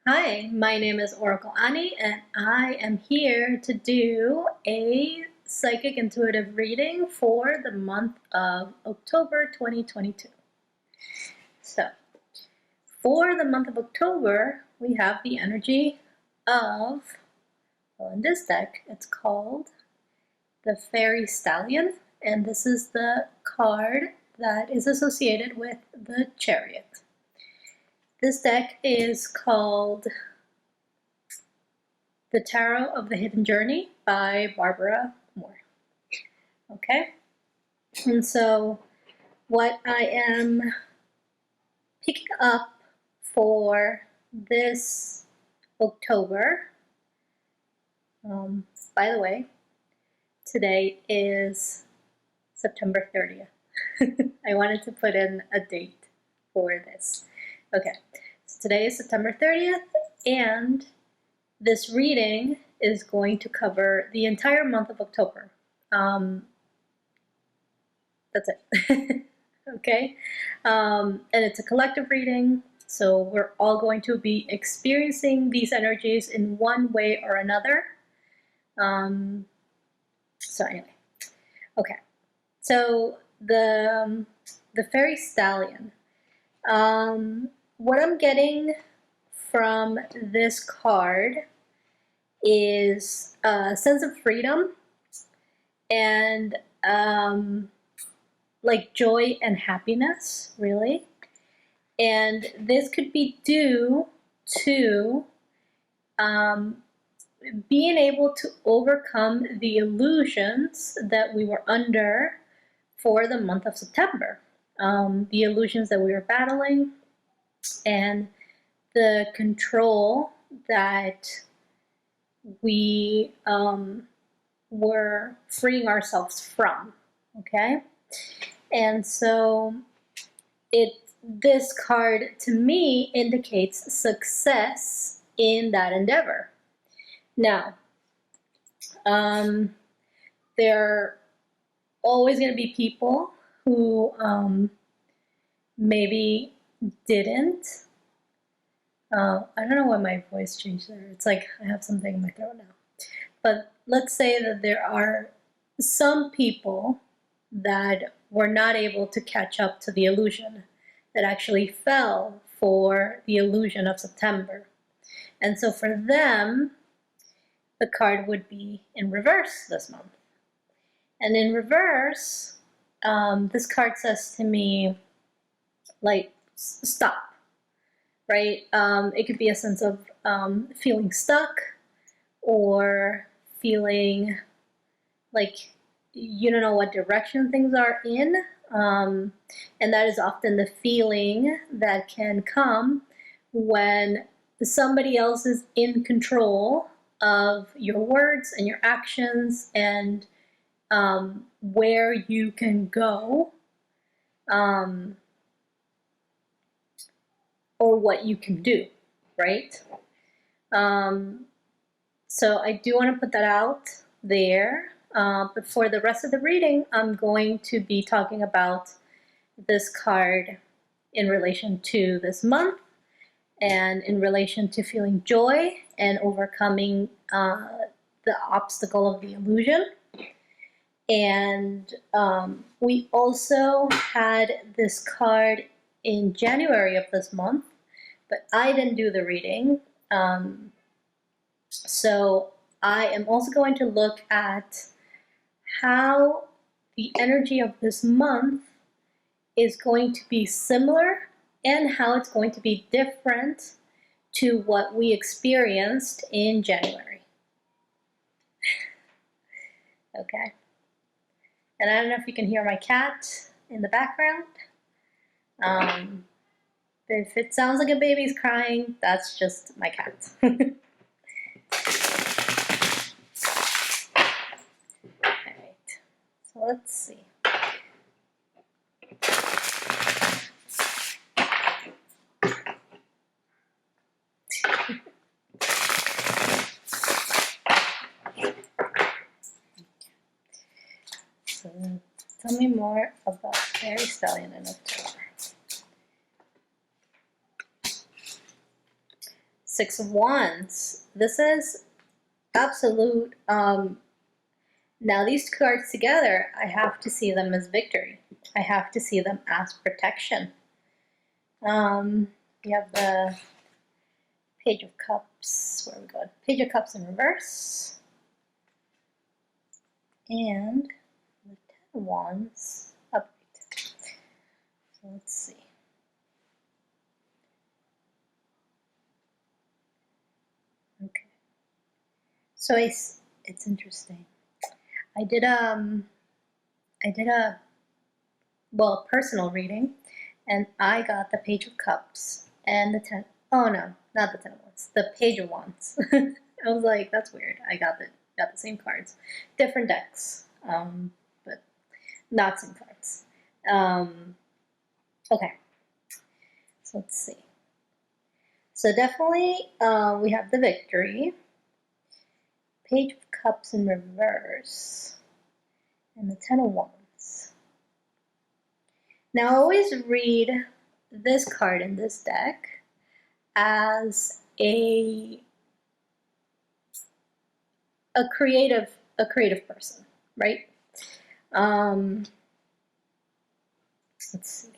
Hi, my name is Oracle Anie, and I am here to do a psychic intuitive reading for the month of October 2022. So, for the month of October, we have the energy of, well, in this deck, it's called the Fairy Stallion, and this is the card that is associated with the Chariot. This deck is called The Tarot of the Hidden Journey by Barbara Moore. Okay, and so what I am picking up for this October, by the way, today is September 30th. I wanted to put in a date for this. Okay, so today is September 30th, and this reading is going to cover the entire month of October. That's it. Okay? And it's a collective reading, so we're all going to be experiencing these energies in one way or another. So anyway, okay. So the Fairy Stallion. What I'm getting from this card is a sense of freedom and like joy and happiness, really. And this could be due to being able to overcome the illusions that we were under for the month of September. The illusions that we were battling and the control that we were freeing ourselves from, okay? And so this card to me indicates success in that endeavor. Now, there are always going to be people who maybe didn't. I don't know why my voice changed there. It's like I have something in my throat now. But let's say that there are some people that were not able to catch up to the illusion, that actually fell for the illusion of September. And so for them, the card would be in reverse this month. And in reverse, this card says to me, like, stop, right? It could be a sense of feeling stuck or feeling like you don't know what direction things are in. And that is often the feeling that can come when somebody else is in control of your words and your actions and where you can go or what you can do, right? So I do want to put that out there. But for the rest of the reading, I'm going to be talking about this card in relation to this month and in relation to feeling joy and overcoming the obstacle of the illusion. And we also had this card in January of this month, but I didn't do the reading. So I am also going to look at how the energy of this month is going to be similar and how it's going to be different to what we experienced in January. Okay. And I don't know if you can hear my cat in the background. If it sounds like a baby's crying, that's just my cat. Alright, so let's see. So tell me more about Fairy Stallion in October. Six of Wands. This is absolute. Now these cards together, I have to see them as victory. I have to see them as protection. We have the Page of Cups. Where are we going? Page of Cups in reverse. And the Ten of Wands upright. So let's see. Okay. So it's interesting. I did a personal reading, and I got the Page of Cups and the oh no, not the Ten of Wands, the Page of Wands. I was like, that's weird. I got the same cards, different decks, but not same cards. Okay, so let's see. So definitely, we have the victory. Page of Cups in reverse, and the Ten of Wands. Now, I always read this card in this deck as a creative person, right? Let's see.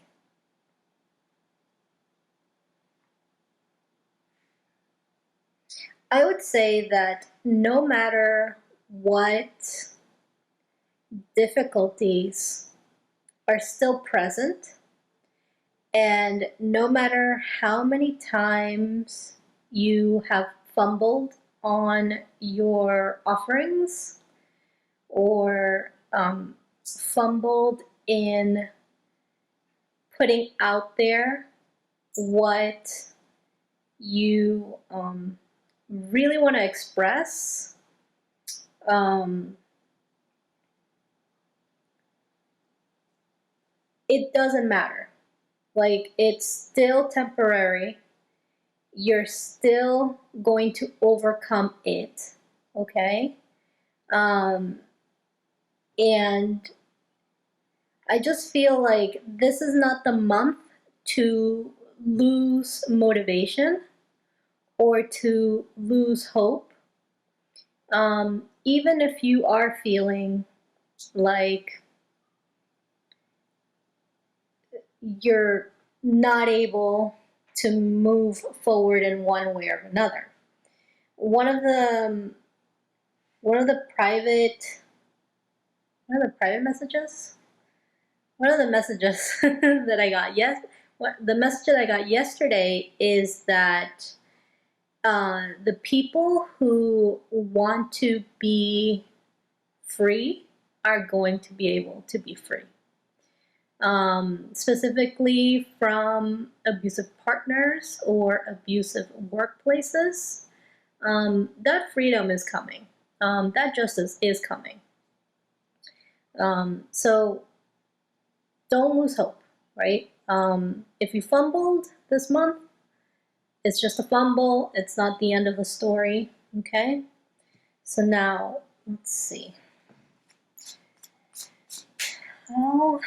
I would say that no matter what difficulties are still present, and no matter how many times you have fumbled on your offerings or fumbled in putting out there what you really want to express, it doesn't matter. Like, it's still temporary. You're still going to overcome it, okay? And I just feel like this is not the month to lose motivation or to lose hope. Even if you are feeling like you're not able to move forward in one way or another. One of the private messages, one of the messages that I got, the message that I got yesterday is that the people who want to be free are going to be able to be free. Specifically from abusive partners or abusive workplaces, that freedom is coming. That justice is coming. So don't lose hope, right? If you fumbled this month, it's just a fumble. It's not the end of the story, okay? So now, let's see. How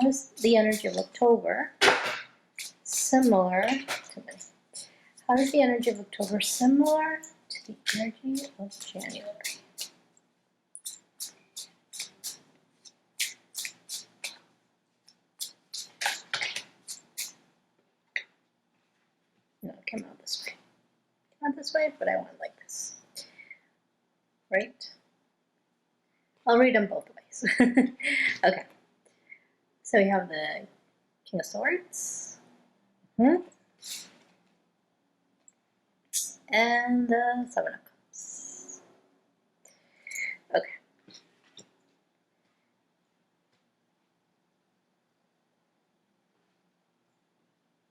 is the energy of October similar to this? How is the energy of October similar to the energy of January? No, it came out this way. It came out this way, but I want it like this. Right? I'll read them both ways. Okay. So we have the King of Swords. And the Seven of Cups. Okay.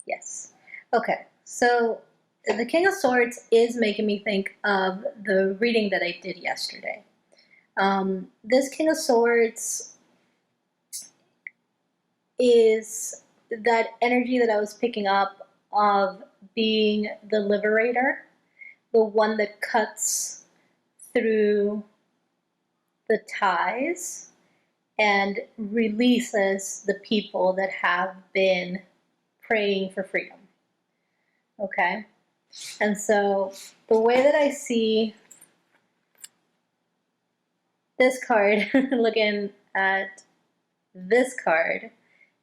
Yes. Okay. So the King of Swords is making me think of the reading that I did yesterday. This King of Swords is that energy that I was picking up of being the liberator, the one that cuts through the ties and releases the people that have been praying for freedom. Okay? And so the way that I see this card, looking at this card,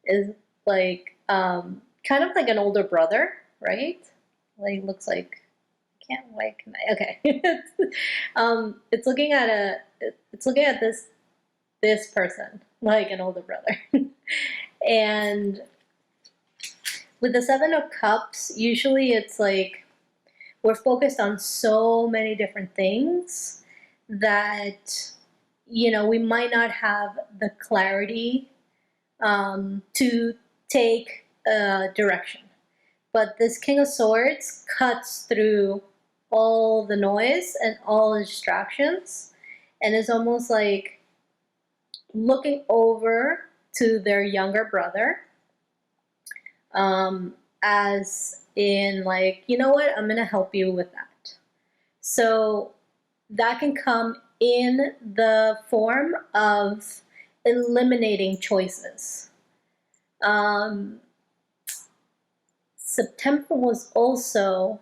is like kind of like an older brother, right? Like looks like okay. It's looking at this person like an older brother, and with the Seven of Cups, usually it's like we're focused on so many different things that we might not have the clarity to take a direction. But this King of Swords cuts through all the noise and all the distractions, and is almost like looking over to their younger brother, as in like, you know what, I'm going to help you with that. So that can come in the form of eliminating choices. September was also,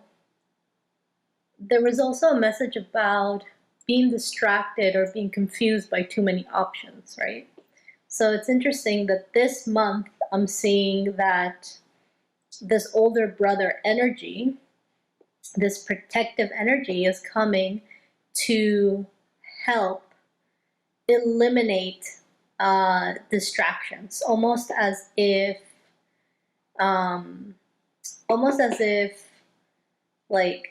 there was also a message about being distracted or being confused by too many options, right? So it's interesting that this month I'm seeing that this older brother energy, this protective energy, is coming to help eliminate distractions, almost as if like,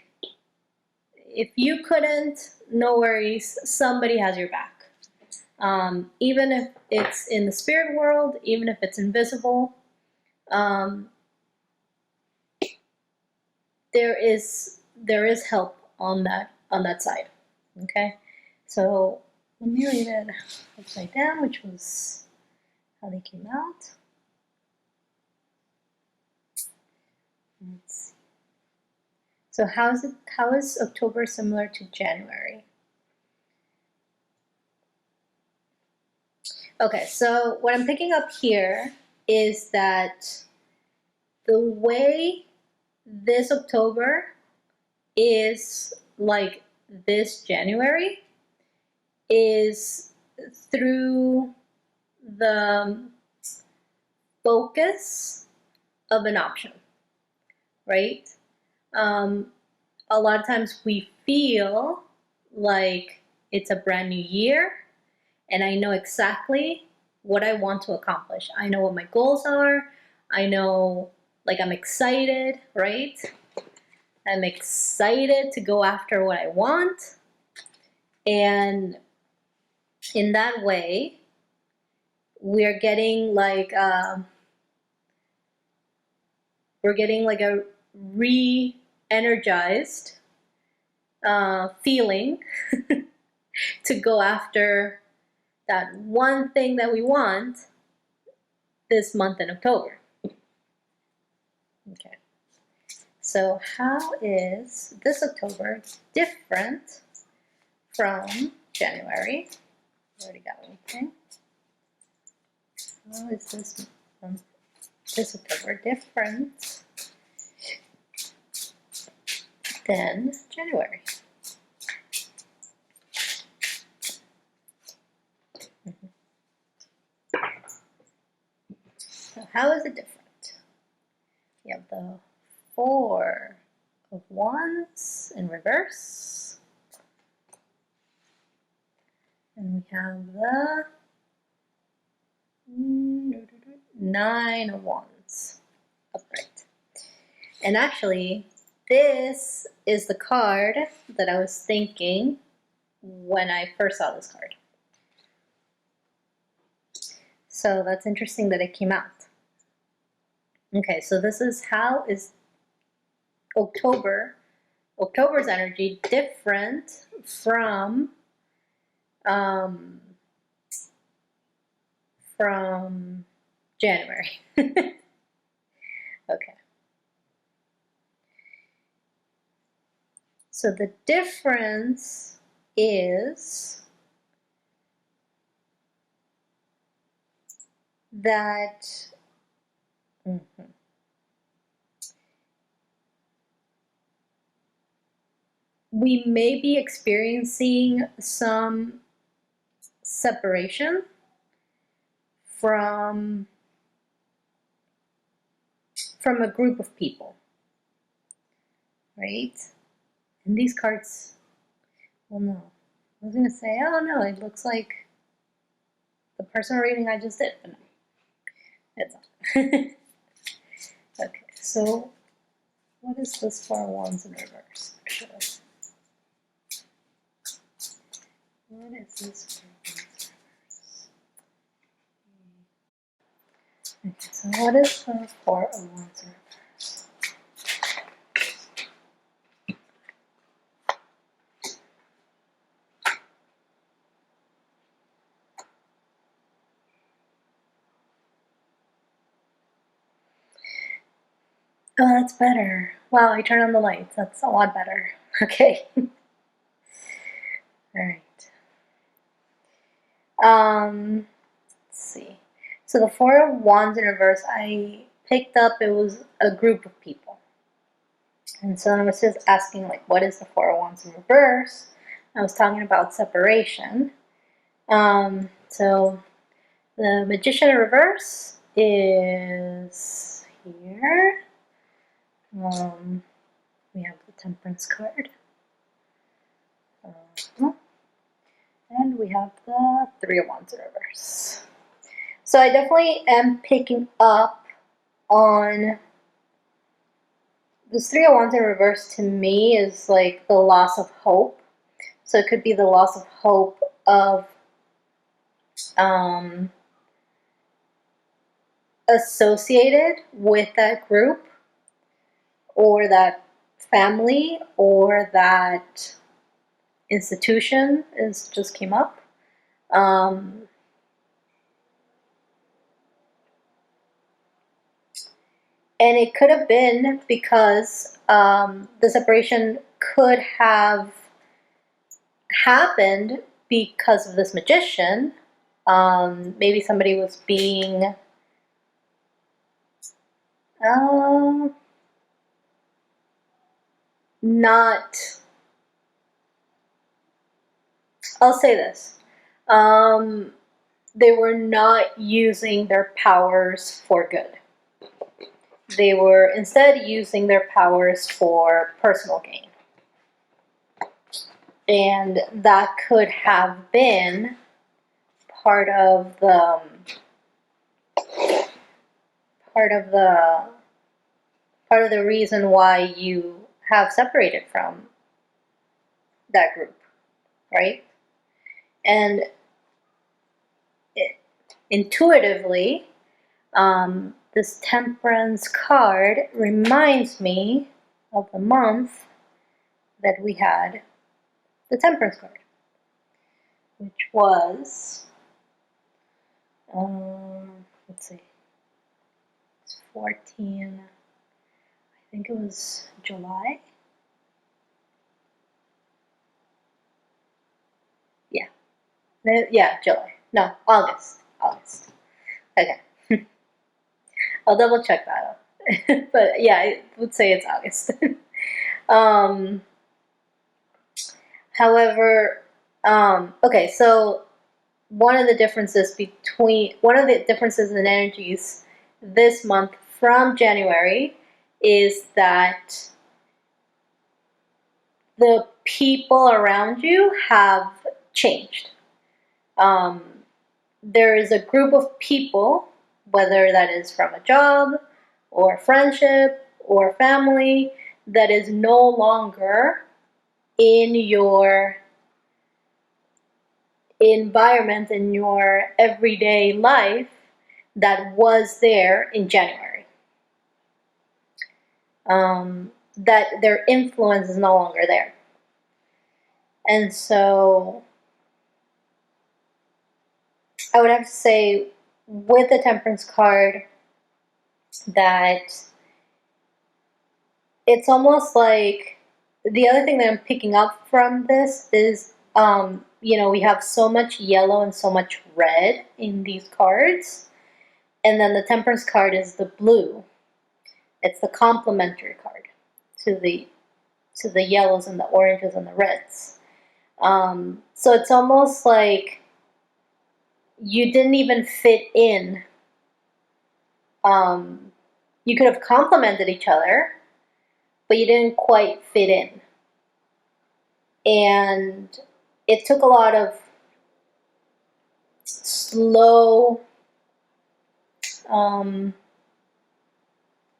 if you couldn't, no worries, somebody has your back. Even if it's in the spirit world, even if it's invisible, there is help on that side. Okay, so let me read it upside down, which was how they came out. Let's see. So how is October similar to January? Okay, so what I'm picking up here is that the way this October is like this January is through the focus of an option, right? A lot of times we feel like it's a brand new year and I know exactly what I want to accomplish. I know what my goals are. I know, like, I'm excited, right? I'm excited to go after what I want. And in that way, we're getting like a re-energized feeling to go after that one thing that we want this month in October. Okay. So how is this October different from January? Already got one thing. How is this October different than January? So how is it different? You have the Four of Wands in reverse. And we have the Nine of Wands upright. And actually, this is the card that I was thinking when I first saw this card. So that's interesting that it came out. Okay, so this is how is October's energy different from January. Okay. So the difference is that we may be experiencing some separation from a group of people, right? And these cards, well, no. I was going to say, oh no, it looks like the personal reading I just did, but no, it's not. Okay, so what is this Four of Wands in reverse, actually? What is this Four of Wands in reverse? Okay, so what is the Four of Wands in reverse? Oh, that's better. Wow, I turned on the lights. That's a lot better. Okay. Alright. Let's see. So the Four of Wands in reverse, I picked up, it was a group of people. And so I was just asking, like, what is the Four of Wands in reverse? I was talking about separation. So the Magician in reverse is here. We have the Temperance card. And we have the Three of Wands in reverse. So I definitely am picking up on this Three of Wands in reverse. To me is like the loss of hope. So it could be the loss of hope of associated with that group or that family or that institution is just came up. And it could have been because the separation could have happened because of this magician. Maybe somebody was being not, I'll say this, they were not using their powers for good. They were instead using their powers for personal gain. And that could have been part of the reason why you have separated from that group, right? And intuitively, this Temperance card reminds me of the month that we had the Temperance card, which was, let's see, it's 14, I think it was July. Yeah, July. No, August. Okay. I'll double check that out. But yeah, I would say it's August. However, okay, so one of the differences in energies this month from January is that the people around you have changed. There is a group of people, whether that is from a job or friendship or family, that is no longer in your environment, in your everyday life, that was there in January. That their influence is no longer there. And so I would have to say with the Temperance card that it's almost like, the other thing that I'm picking up from this is, we have so much yellow and so much red in these cards. And then the Temperance card is the blue. It's the complementary card to the to the yellows and the oranges and the reds. So it's almost like you didn't even fit in. You could have complemented each other, but you didn't quite fit in. And it took a lot of slow,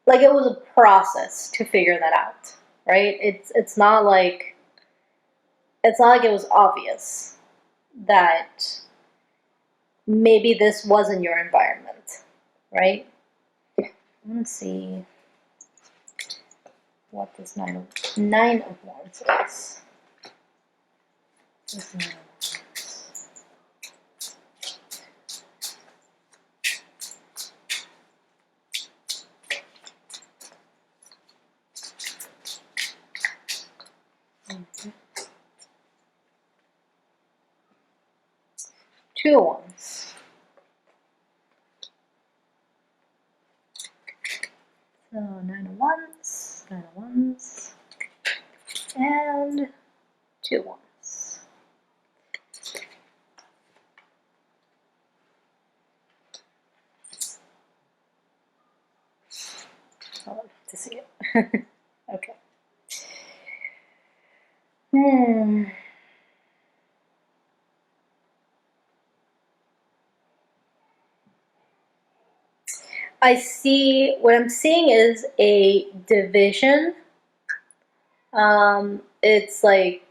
like it was a process to figure that out, right? It's not like it was obvious that maybe this wasn't your environment, right? Let's see what this nine of wands is. This 9 of wands. Two of wands. So 9 of wands, and 2 of wands. I'll have to see it. Okay. I see, what I'm seeing is a division. It's like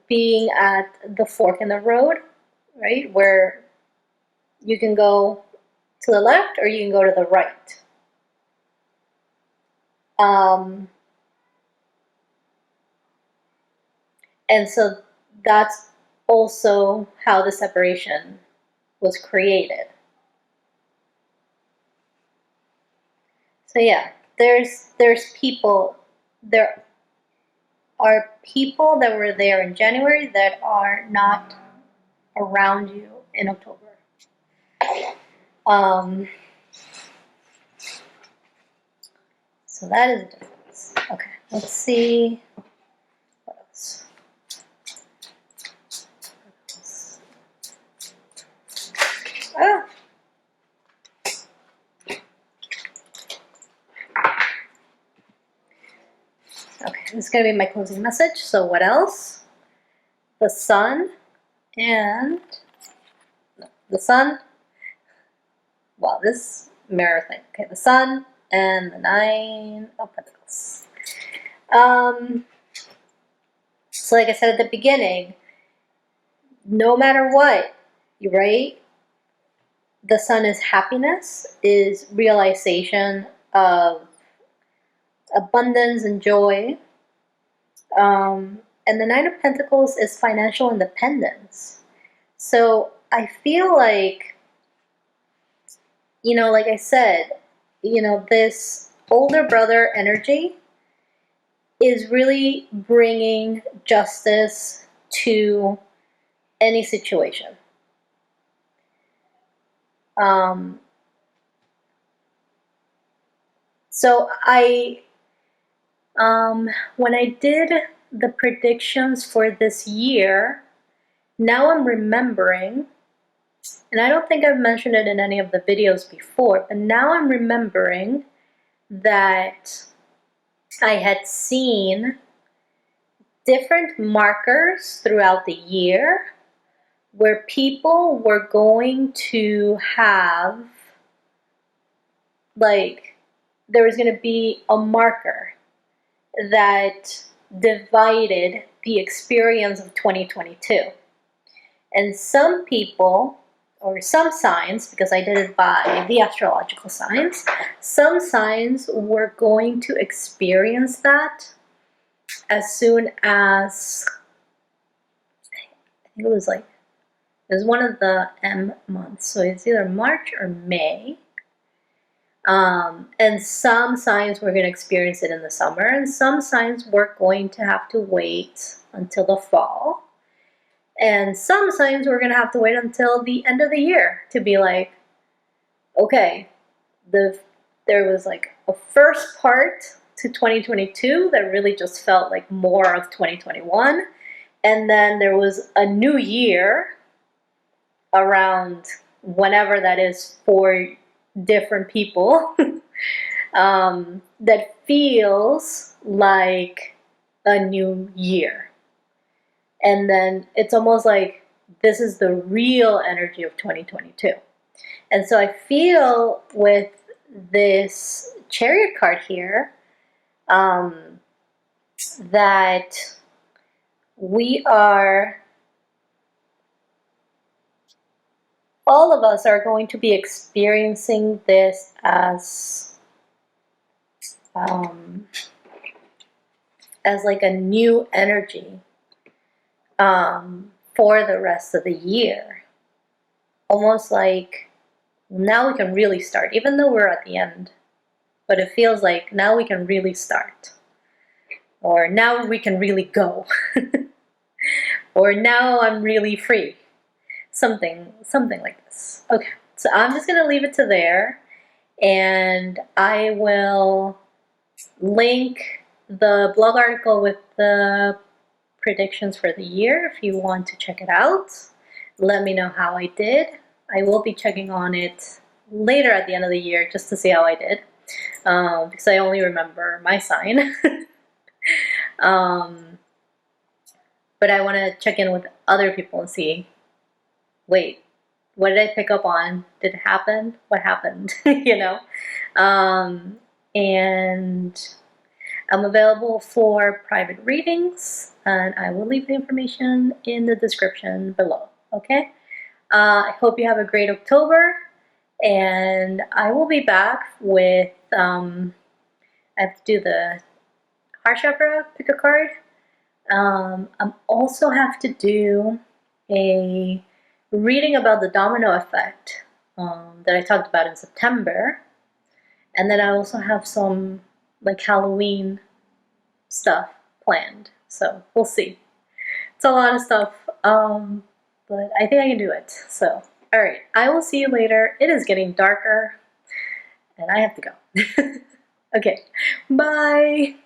being at the fork in the road, right? Where you can go to the left or you can go to the right. And so that's also how the separation was created. So yeah, there's people, there are people that were there in January that are not around you in October. So that is a difference. Okay, let's see what else. Ah. Okay, this is going to be my closing message. So what else? The sun and the sun. Well, this mirror thing. Okay, the sun and the 9 of Pentacles. So like I said at the beginning, no matter what, right? The sun is happiness, is realization of abundance and joy. And the 9 of Pentacles is financial independence. So I feel like, like I said, this older brother energy is really bringing justice to any situation. So when I did the predictions for this year, now I'm remembering, and I don't think I've mentioned it in any of the videos before, but now I'm remembering that I had seen different markers throughout the year where people were going to have, like, there was going to be a marker that divided the experience of 2022. And some people, or some signs, because I did it by the astrological signs, some signs were going to experience that as soon as, I think it was one of the M months, so it's either March or May. And some signs were going to experience it in the summer, and some signs were going to have to wait until the fall. And some signs were going to have to wait until the end of the year to be like, okay, there was like a first part to 2022 that really just felt like more of 2021. And then there was a new year around whenever that is for different people that feels like a new year. And then it's almost like this is the real energy of 2022. And so I feel with this Chariot card here that we are, all of us are going to be experiencing this as like a new energy for the rest of the year. Almost like now we can really start, even though we're at the end. But it feels like now we can really start. Or now we can really go. Or now I'm really free. Something like this. Okay, so I'm just gonna leave it to there, and I will link the blog article with the predictions for the year if you want to check it out. Let me know how I did. I will be checking on it later at the end of the year just to see how I did, because I only remember my sign. But I want to check in with other people and see, wait, what did I pick up on? Did it happen? What happened? You know? And I'm available for private readings, and I will leave the information in the description below, okay? I hope you have a great October, and I will be back with, I have to do the heart chakra, pick a card. I also have to do a reading about the domino effect that I talked about in September. And then I also have some like Halloween stuff planned. So we'll see. It's a lot of stuff, but I think I can do it. So, all right, I will see you later. It is getting darker and I have to go. Okay, bye.